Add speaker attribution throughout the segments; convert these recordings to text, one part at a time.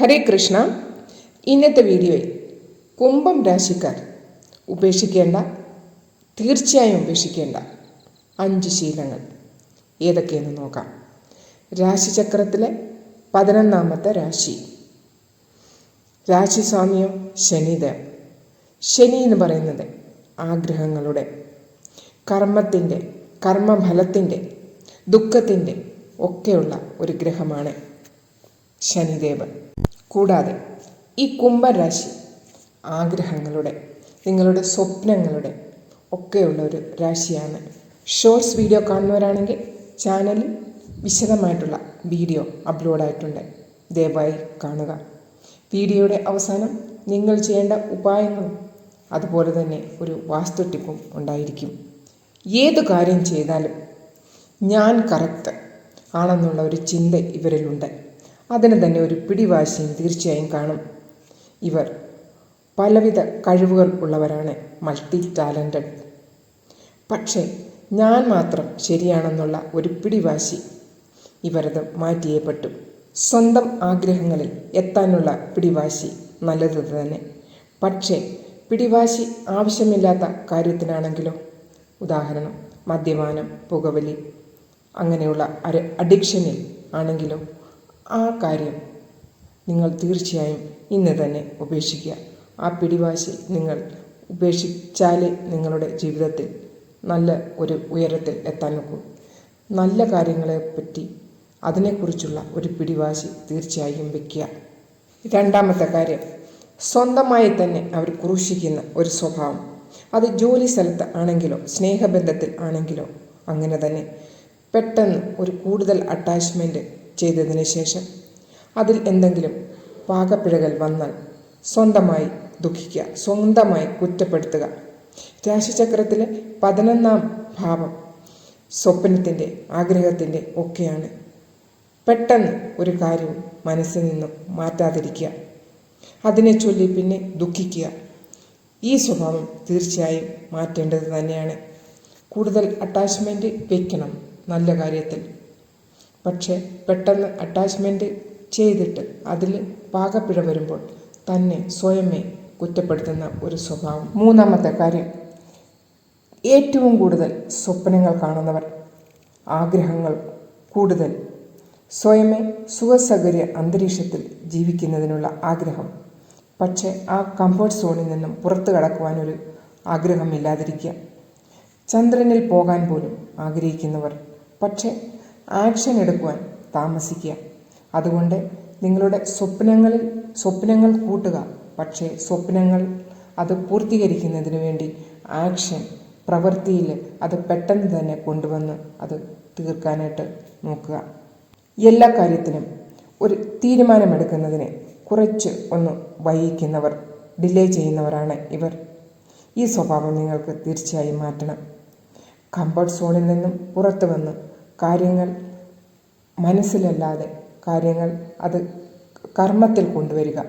Speaker 1: ഹരേ കൃഷ്ണ. ഇന്നത്തെ വീഡിയോയിൽ കുംഭം രാശിക്കാർ തീർച്ചയായും ഉപേക്ഷിക്കേണ്ട 5 ശീലങ്ങൾ ഏതൊക്കെയെന്ന് നോക്കാം. രാശിചക്രത്തിലെ 11ാമത്തെ രാശി. രാശിസ്വാമിയോ ശനിദേവ്. ശനി എന്ന് പറയുന്നത് ആഗ്രഹങ്ങളുടെ, കർമ്മത്തിൻ്റെ, കർമ്മഫലത്തിൻ്റെ, ദുഃഖത്തിൻ്റെ ഒക്കെയുള്ള ഒരു ഗ്രഹമാണ് ശനിദേവ്. കൂടാതെ ഈ കുംഭരാശി ആഗ്രഹങ്ങളുടെ, നിങ്ങളുടെ സ്വപ്നങ്ങളുടെ ഒക്കെയുള്ള ഒരു രാശിയാണ്. ഷോർട്സ് വീഡിയോ കാണുന്നവരാണെങ്കിൽ ചാനലിൽ വിശദമായിട്ടുള്ള വീഡിയോ അപ്ലോഡായിട്ടുണ്ട്, ദയവായി കാണുക. വീഡിയോയുടെ അവസാനം നിങ്ങൾ ചെയ്യേണ്ട ഉപായങ്ങളും അതുപോലെ തന്നെ ഒരു വാസ്തു ടിപ്പും ഉണ്ടായിരിക്കും. ഏതു കാര്യം ചെയ്താലും ഞാൻ കറക്റ്റ് ആണെന്നുള്ള ഒരു ചിന്ത ഇവരിലുണ്ട്. അതിന് തന്നെ ഒരു പിടിവാശിയും തീർച്ചയായും കാണും. ഇവർ പലവിധ കഴിവുകൾ ഉള്ളവരാണ്, മൾട്ടി ടാലൻറ്റഡ്. പക്ഷേ ഞാൻ മാത്രം ശരിയാണെന്നുള്ള ഒരു പിടിവാശി ഇവരത് മാറ്റിയേ പറ്റൂ. സ്വന്തം ആഗ്രഹങ്ങളിൽ എത്താനുള്ള പിടിവാശി നല്ലത് തന്നെ. പക്ഷേ പിടിവാശി ആവശ്യമില്ലാത്ത കാര്യത്തിനാണെങ്കിലോ, ഉദാഹരണം മദ്യപാനം, പുകവലി, അങ്ങനെയുള്ള അഡിക്ഷനിൽ ആണെങ്കിലോ ആ കാര്യം നിങ്ങൾ തീർച്ചയായും ഇന്ന് തന്നെ ഉപേക്ഷിക്കുക. ആ പിടിവാശി നിങ്ങൾ ഉപേക്ഷിച്ചാലേ നിങ്ങളുടെ ജീവിതത്തിൽ നല്ല ഒരു ഉയരത്തിൽ എത്താൻ നോക്കൂ. നല്ല കാര്യങ്ങളെപ്പറ്റി അതിനെക്കുറിച്ചുള്ള ഒരു പിടിവാശി തീർച്ചയായും വയ്ക്കുക. 2ാമത്തെ കാര്യം, സ്വന്തമായി തന്നെ അവർ ക്രൂശിക്കുന്ന ഒരു സ്വഭാവം. അത് ജോലി സ്ഥലത്ത് ആണെങ്കിലോ സ്നേഹബന്ധത്തിൽ ആണെങ്കിലോ അങ്ങനെ തന്നെ. പെട്ടെന്ന് ഒരു കൂടുതൽ അറ്റാച്ച്മെൻറ്റ് ചെയ്തതിന് ശേഷം അതിൽ എന്തെങ്കിലും പാകപ്പിഴകൾ വന്നാൽ സ്വന്തമായി ദുഃഖിക്കുക, സ്വന്തമായി കുറ്റപ്പെടുത്തുക. രാശിചക്രത്തിലെ 11ാം ഭാവം സ്വപ്നത്തിൻ്റെ, ആഗ്രഹത്തിൻ്റെ ഒക്കെയാണ്. പെട്ടെന്ന് ഒരു കാര്യവും മനസ്സിൽ നിന്നും മാറ്റാതിരിക്കുക, അതിനെ ചൊല്ലി പിന്നെ ദുഃഖിക്കുക. ഈ സ്വഭാവം തീർച്ചയായും മാറ്റേണ്ടത് തന്നെയാണ്. കൂടുതൽ അറ്റാച്ച്മെൻറ്റ് വയ്ക്കണം നല്ല കാര്യത്തിൽ. പക്ഷേ പെട്ടെന്ന് അറ്റാച്ച്മെൻറ്റ് ചെയ്തിട്ട് അതിൽ പാകപ്പിഴ വരുമ്പോൾ തന്നെ സ്വയമേ കുറ്റപ്പെടുത്തുന്ന ഒരു സ്വഭാവം. 3ാമത്തെ കാര്യം, ഏറ്റവും കൂടുതൽ സ്വപ്നങ്ങൾ കാണുന്നവർ, ആഗ്രഹങ്ങൾ കൂടുതൽ, സ്വയമേ സുഖസൗകര്യ അന്തരീക്ഷത്തിൽ ജീവിക്കുന്നതിനുള്ള ആഗ്രഹം. പക്ഷേ ആ കംഫർട്ട് സോണിൽ നിന്നും പുറത്തു കടക്കുവാനൊരു ആഗ്രഹമില്ലാതിരിക്കുക. ചന്ദ്രനിൽ പോകാൻ പോലും ആഗ്രഹിക്കുന്നവർ, പക്ഷേ ആക്ഷൻ എടുക്കുവാൻ താമസിക്കുക. അതുകൊണ്ട് നിങ്ങളുടെ സ്വപ്നങ്ങൾ കൂട്ടുക, പക്ഷേ സ്വപ്നങ്ങൾ അത് പൂർത്തീകരിക്കുന്നതിന് വേണ്ടി ആക്ഷൻ, പ്രവൃത്തിയിൽ അത് പെട്ടെന്ന് തന്നെ കൊണ്ടുവന്ന് അത് തീർക്കാനായിട്ട് നോക്കുക. എല്ലാ കാര്യത്തിനും ഒരു തീരുമാനമെടുക്കുന്നതിനെ കുറച്ച് ഒന്ന് വൈകിക്കുന്നവർ, ഡിലേ ചെയ്യുന്നവരാണ് ഇവർ. ഈ സ്വഭാവം നിങ്ങൾക്ക് തീർച്ചയായും മാറ്റണം. കംഫർട്ട് സോണിൽ നിന്നും പുറത്തു വന്ന് കാര്യങ്ങൾ മനസ്സിലല്ലാതെ കാര്യങ്ങൾ അത് കർമ്മത്തിൽ കൊണ്ടുവരിക.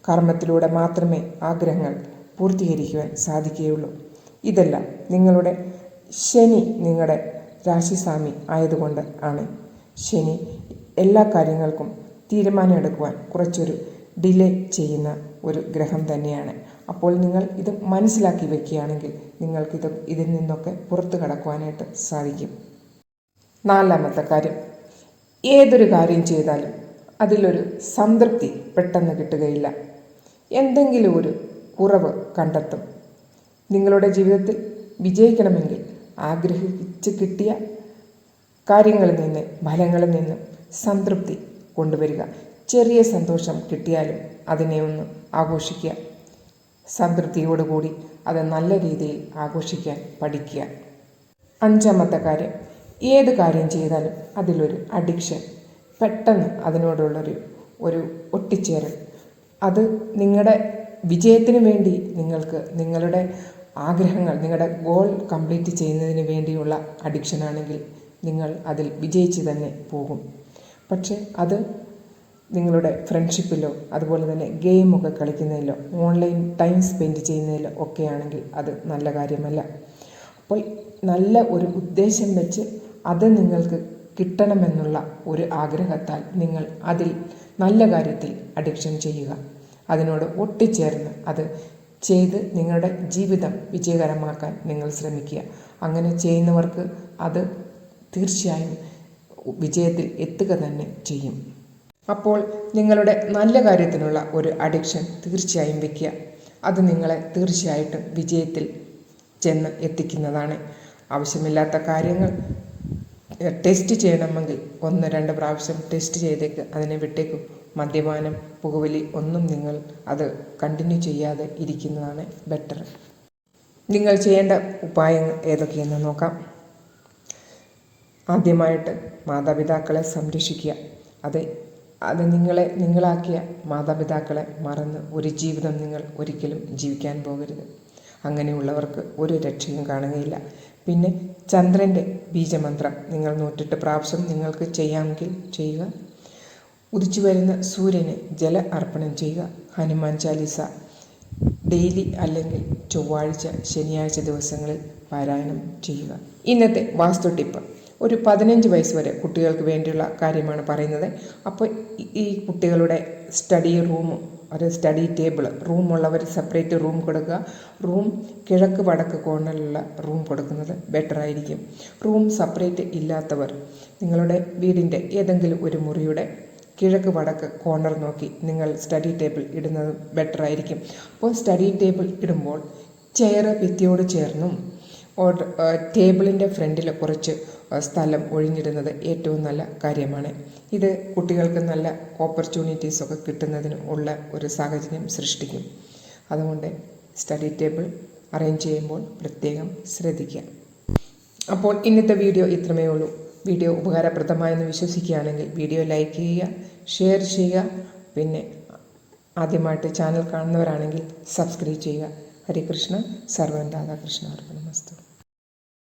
Speaker 1: കർമ്മത്തിലൂടെ മാത്രമേ ആഗ്രഹങ്ങൾ പൂർത്തീകരിക്കുവാൻ സാധിക്കുകയുള്ളൂ. ഇതെല്ലാം നിങ്ങളുടെ ശനി നിങ്ങളുടെ രാശിസ്വാമി ആയതുകൊണ്ട് ആണ്. ശനി എല്ലാ കാര്യങ്ങൾക്കും തീരുമാനമെടുക്കുവാൻ കുറച്ചൊരു ഡിലേ ചെയ്യുന്ന ഒരു ഗ്രഹം തന്നെയാണ്. അപ്പോൾ നിങ്ങൾ ഇത് മനസ്സിലാക്കി വയ്ക്കുകയാണെങ്കിൽ നിങ്ങൾക്കിത് ഇതിൽ നിന്നൊക്കെ പുറത്തു കടക്കുവാനായിട്ട് സാധിക്കും. 4ാമത്തെ കാര്യം, ഏതൊരു കാര്യം ചെയ്താലും അതിലൊരു സംതൃപ്തി പെട്ടെന്ന് കിട്ടുകയില്ല. എന്തെങ്കിലും ഒരു കുറവ് കണ്ടെത്തും. നിങ്ങളുടെ ജീവിതത്തിൽ വിജയിക്കണമെങ്കിൽ ആഗ്രഹിച്ച് കിട്ടിയ കാര്യങ്ങളിൽ നിന്ന്, ഫലങ്ങളിൽ നിന്ന് സംതൃപ്തി കൊണ്ടുവരിക. ചെറിയ സന്തോഷം കിട്ടിയാലും അതിനെ ഒന്ന് ആഘോഷിക്കുക. സംതൃപ്തിയോടുകൂടി അത് നല്ല രീതിയിൽ ആഘോഷിക്കാൻ പഠിക്കുക. 5ാമത്തെ കാര്യം, ഏത് കാര്യം ചെയ്താലും അതിലൊരു അഡിക്ഷൻ, പെട്ടെന്ന് അതിനോടുള്ളൊരു ഒട്ടിച്ചേരൽ. അത് നിങ്ങളുടെ വിജയത്തിന് വേണ്ടി നിങ്ങൾക്ക് നിങ്ങളുടെ ആഗ്രഹങ്ങൾ, നിങ്ങളുടെ ഗോൾ കംപ്ലീറ്റ് ചെയ്യുന്നതിന് വേണ്ടിയുള്ള അഡിക്ഷനാണെങ്കിൽ നിങ്ങൾ അതിൽ വിജയിച്ച് തന്നെ പോകും. പക്ഷേ അത് നിങ്ങളുടെ ഫ്രണ്ട്ഷിപ്പിലോ അതുപോലെ തന്നെ ഗെയിമൊക്കെ കളിക്കുന്നതിലോ ഓൺലൈൻ ടൈം സ്പെൻഡ് ചെയ്യുന്നതിലോ ഒക്കെയാണെങ്കിൽ അത് നല്ല കാര്യമല്ല. അപ്പോൾ നല്ല ഒരു ഉദ്ദേശം വെച്ച് അത് നിങ്ങൾക്ക് കിട്ടണമെന്നുള്ള ഒരു ആഗ്രഹത്താൽ നിങ്ങൾ അതിൽ നല്ല കാര്യത്തിൽ അഡിക്ഷൻ ചെയ്യുക. അതിനോട് ഒട്ടിച്ചേർന്ന് അത് ചെയ്ത് നിങ്ങളുടെ ജീവിതം വിജയകരമാക്കാൻ നിങ്ങൾ ശ്രമിക്കുക. അങ്ങനെ ചെയ്യുന്നവർക്ക് അത് തീർച്ചയായും വിജയത്തിൽ എത്തുക തന്നെ ചെയ്യും. അപ്പോൾ നിങ്ങളുടെ നല്ല കാര്യത്തിനുള്ള ഒരു അഡിക്ഷൻ തീർച്ചയായും വയ്ക്കുക. അത് നിങ്ങളെ തീർച്ചയായിട്ടും വിജയത്തിൽ ചെന്ന് എത്തിക്കുന്നതാണ്. ആവശ്യമില്ലാത്ത കാര്യങ്ങൾ ടെസ്റ്റ് ചെയ്യണമെങ്കിൽ 1-2 പ്രാവശ്യം ടെസ്റ്റ് ചെയ്തേക്ക്, അതിനെ വിട്ടേക്കും. മദ്യപാനം, പുകവലി ഒന്നും നിങ്ങൾ അത് കണ്ടിന്യൂ ചെയ്യാതെ ഇരിക്കുന്നതാണ് ബെറ്റർ. നിങ്ങൾ ചെയ്യേണ്ട ഉപായങ്ങൾ ഏതൊക്കെയെന്ന് നോക്കാം. ആദ്യമായിട്ട് മാതാപിതാക്കളെ സംരക്ഷിക്കുക. അത് നിങ്ങളാക്കിയ മാതാപിതാക്കളെ മറന്ന് ഒരു ജീവിതം നിങ്ങൾ ഒരിക്കലും ജീവിക്കാൻ പോകരുത്. അങ്ങനെയുള്ളവർക്ക് ഒരു രക്ഷയും കാണുകയില്ല. പിന്നെ ചന്ദ്രൻ്റെ ബീജമന്ത്രം നിങ്ങൾ 108 പ്രാവശ്യം നിങ്ങൾക്ക് ചെയ്യാമെങ്കിൽ ചെയ്യുക. ഉദിച്ചു വരുന്ന സൂര്യന് ജല അർപ്പണം ചെയ്യുക. ഹനുമാൻ ചാലീസ ഡെയിലി അല്ലെങ്കിൽ ചൊവ്വാഴ്ച, ശനിയാഴ്ച ദിവസങ്ങളിൽ പാരായണം ചെയ്യുക. ഇന്നത്തെ വാസ്തു ടിപ്പ് ഒരു 15 വയസ്സ് വരെ കുട്ടികൾക്ക് വേണ്ടിയുള്ള കാര്യമാണ് പറയുന്നത്. അപ്പോൾ ഈ കുട്ടികളുടെ സ്റ്റഡി റൂം, ഒരു സ്റ്റഡി ടേബിൾ റൂമുള്ളവർ സെപ്പറേറ്റ് റൂം കൊടുക്കുക. റൂം കിഴക്ക് വടക്ക് കോർണറിലുള്ള റൂം കൊടുക്കുന്നത് ബെറ്റർ ആയിരിക്കും. റൂം സെപ്പറേറ്റ് ഇല്ലാത്തവർ നിങ്ങളുടെ വീടിൻ്റെ ഏതെങ്കിലും ഒരു മുറിയുടെ കിഴക്ക് വടക്ക് കോർണർ നോക്കി നിങ്ങൾ സ്റ്റഡി ടേബിൾ ഇടുന്നത് ബെറ്റർ ആയിരിക്കും. അപ്പോൾ സ്റ്റഡി ടേബിൾ ഇടുമ്പോൾ ചെയർ ഭിത്തിയോട് ചേർന്നും ടേബിളിൻ്റെ ഫ്രണ്ടിൽ കുറച്ച് സ്ഥലം ഒഴിഞ്ഞിടുന്നത് ഏറ്റവും നല്ല കാര്യമാണ്. ഇത് കുട്ടികൾക്ക് നല്ല ഓപ്പർച്യൂണിറ്റീസൊക്കെ കിട്ടുന്നതിന് ഉള്ള ഒരു സാഹചര്യം സൃഷ്ടിക്കും. അതുകൊണ്ട് സ്റ്റഡി ടേബിൾ അറേഞ്ച് ചെയ്യുമ്പോൾ പ്രത്യേകം ശ്രദ്ധിക്കുക. അപ്പോൾ ഇന്നത്തെ വീഡിയോ ഇത്രമേ ഉള്ളൂ. വീഡിയോ ഉപകാരപ്രദമായെന്ന് വിശ്വസിക്കുകയാണെങ്കിൽ വീഡിയോ ലൈക്ക് ചെയ്യുക, ഷെയർ ചെയ്യുക. പിന്നെ ആദ്യമായിട്ട് ചാനൽ കാണുന്നവരാണെങ്കിൽ സബ്സ്ക്രൈബ് ചെയ്യുക. ഹരേ കൃഷ്ണ. സർവം രാധാകൃഷ്ണ അർപ്പണമസ്തു.